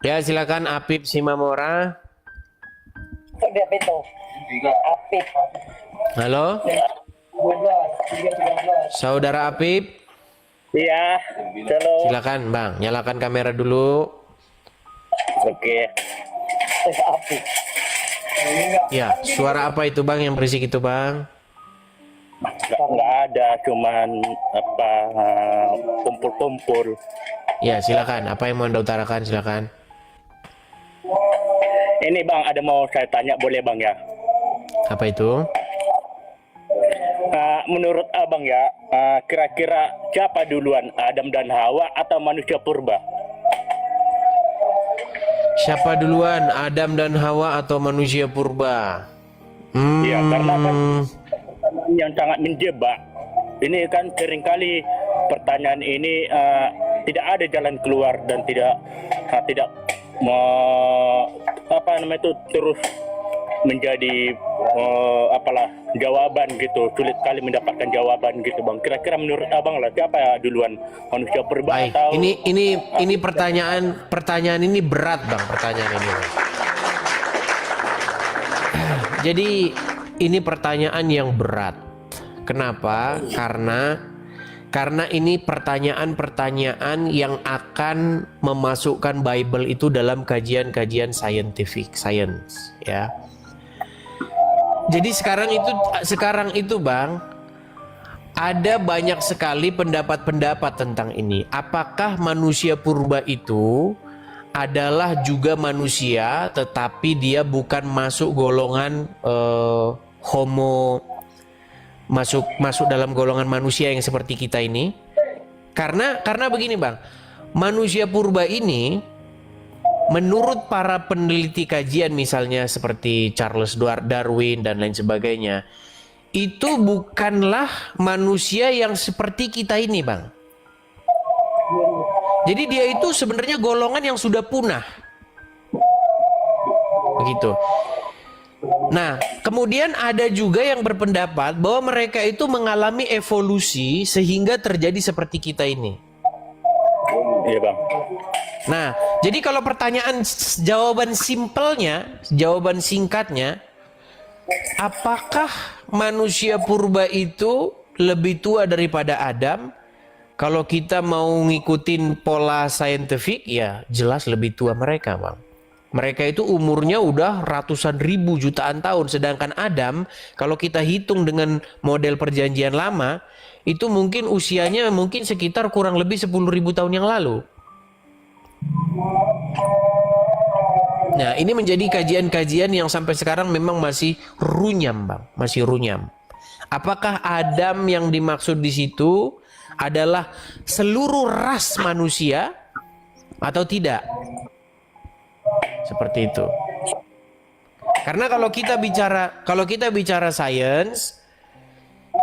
Ya, silakan Apip Simamora. Sudah itu. Apip. Halo, saudara Apip. Iya. Halo. Silakan, Bang. Nyalakan kamera dulu. Oke. Apip. Ya, suara apa itu, Bang, yang berisik itu, Bang? Nggak ada, cuman apa kumpul-kumpul. Ya, silakan. Apa yang mau Anda utarakan, silakan. Ini Bang, ada mau saya tanya, boleh Bang ya? Apa itu? Menurut Abang ya, kira-kira siapa duluan, Adam dan Hawa atau manusia purba? Siapa duluan, Adam dan Hawa atau manusia purba? Ya, karena kan yang sangat menjebak. Ini kan seringkali pertanyaan ini tidak ada jalan keluar dan tidak apa namanya itu terus menjadi apalah jawaban gitu, sulit sekali mendapatkan jawaban gitu Bang. Kira-kira menurut Abang lah siapa ya duluan, manusia purba Baik, atau ini pertanyaan ini berat, Bang, pertanyaan ini, Bang. Jadi ini pertanyaan yang berat. Kenapa? Karena ini pertanyaan-pertanyaan yang akan memasukkan Bible itu dalam kajian-kajian science, ya. Jadi sekarang itu Bang, ada banyak sekali pendapat-pendapat tentang ini. Apakah manusia purba itu adalah juga manusia, tetapi dia bukan masuk golongan homo, masuk dalam golongan manusia yang seperti kita ini? Karena begini Bang, manusia purba ini menurut para peneliti kajian misalnya seperti Charles Darwin dan lain sebagainya, itu bukanlah manusia yang seperti kita ini, Bang. Jadi dia itu sebenarnya golongan yang sudah punah. Begitu. Nah, kemudian ada juga yang berpendapat bahwa mereka itu mengalami evolusi sehingga terjadi seperti kita ini. Iya Bang. Nah, jadi kalau pertanyaan jawaban simpelnya, jawaban singkatnya, apakah manusia purba itu lebih tua daripada Adam? Kalau kita mau ngikutin pola saintifik, ya jelas lebih tua mereka, Bang. Mereka itu umurnya udah ratusan ribu jutaan tahun. Sedangkan Adam, kalau kita hitung dengan model perjanjian lama, itu mungkin usianya mungkin sekitar kurang lebih 10.000 tahun yang lalu. Nah, ini menjadi kajian-kajian yang sampai sekarang memang masih runyam, Bang. Masih runyam. Apakah Adam yang dimaksud di situ adalah seluruh ras manusia atau tidak? Seperti itu. Karena kalau kita bicara sains,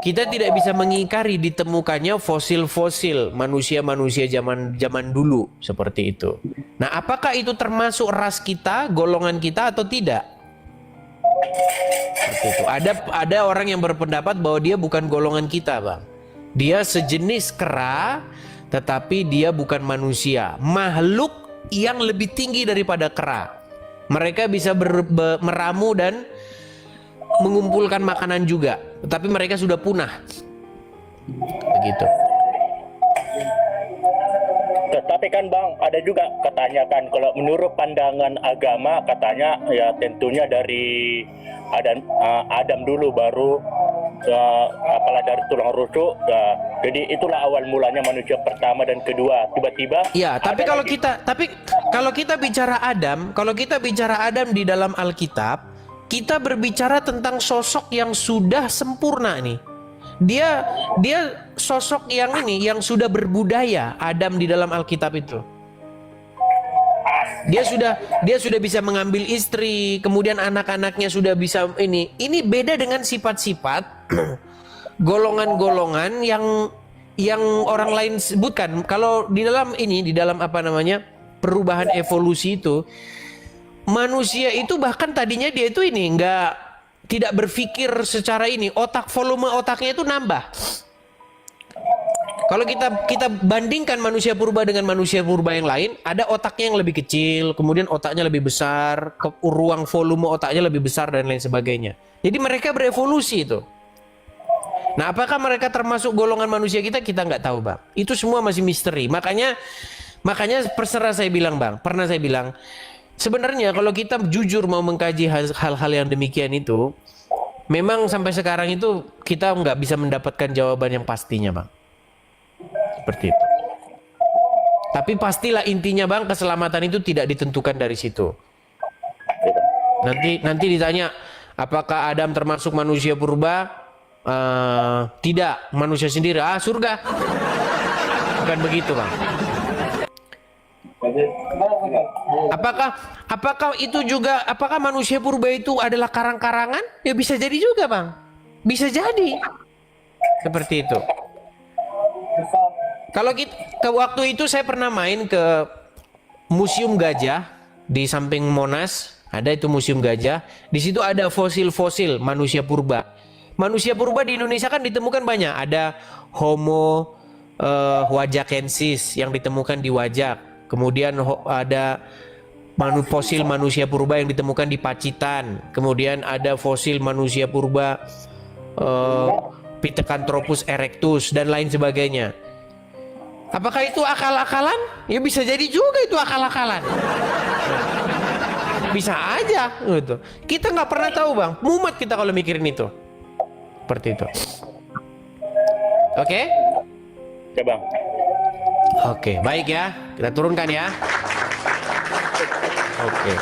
kita tidak bisa mengingkari ditemukannya fosil-fosil manusia-manusia zaman dulu seperti itu. Nah, apakah itu termasuk ras kita, golongan kita atau tidak? Seperti itu. Ada orang yang berpendapat bahwa dia bukan golongan kita, Bang. Dia sejenis kera, tetapi dia bukan manusia. Makhluk yang lebih tinggi daripada kera. Mereka bisa meramu dan mengumpulkan makanan juga, tetapi mereka sudah punah. Begitu. Tetapi kan Bang, ada juga katanya kan kalau menurut pandangan agama katanya ya tentunya dari Adam dulu baru apalah dari tulang rusuk ya. Jadi itulah awal mulanya manusia pertama dan kedua. Tiba-tiba Ya, tapi kalau kita bicara Adam di dalam Alkitab, kita berbicara tentang sosok yang sudah sempurna nih. Dia sosok yang sudah berbudaya, Adam di dalam Alkitab itu. Dia sudah bisa mengambil istri, kemudian anak-anaknya sudah bisa ini. Ini beda dengan sifat-sifat golongan-golongan yang orang lain sebutkan. Kalau di dalam apa namanya? Perubahan evolusi itu, manusia itu bahkan tadinya dia itu tidak berpikir secara ini, volume otaknya itu nambah. Kalau kita bandingkan manusia purba dengan manusia purba yang lain, ada otaknya yang lebih kecil, kemudian otaknya lebih besar, ruang volume otaknya lebih besar dan lain sebagainya. Jadi mereka berevolusi itu. Nah, apakah mereka termasuk golongan manusia kita? Kita nggak tahu, Bang. Itu semua masih misteri. Makanya pernah saya bilang, sebenarnya kalau kita jujur mau mengkaji hal-hal yang demikian itu, memang sampai sekarang itu kita nggak bisa mendapatkan jawaban yang pastinya, Bang. Seperti itu. Tapi pastilah intinya, Bang, keselamatan itu tidak ditentukan dari situ. Nanti ditanya, apakah Adam termasuk manusia purba? Tidak, manusia sendiri. Surga. Bukan begitu, Bang. Apakah itu juga, apakah manusia purba itu adalah karang-karangan? Ya bisa jadi juga, Bang. Bisa jadi. Seperti itu. Kalau waktu itu saya pernah main ke Museum Gajah di samping Monas, ada itu Museum Gajah. Di situ ada fosil-fosil manusia purba. Manusia purba di Indonesia kan ditemukan banyak. Ada Homo wajakensis yang ditemukan di Wajak. Kemudian ada fosil manusia purba yang ditemukan di Pacitan. Kemudian ada fosil manusia purba Pithecanthropus erectus dan lain sebagainya. Apakah itu akal-akalan? Ya bisa jadi juga itu akal-akalan. Bisa aja gitu. Kita nggak pernah tahu, Bang. Mumet kita kalau mikirin itu. Seperti itu. Oke? Ya, Bang. Oke, baik ya. Kita turunkan ya. Oke.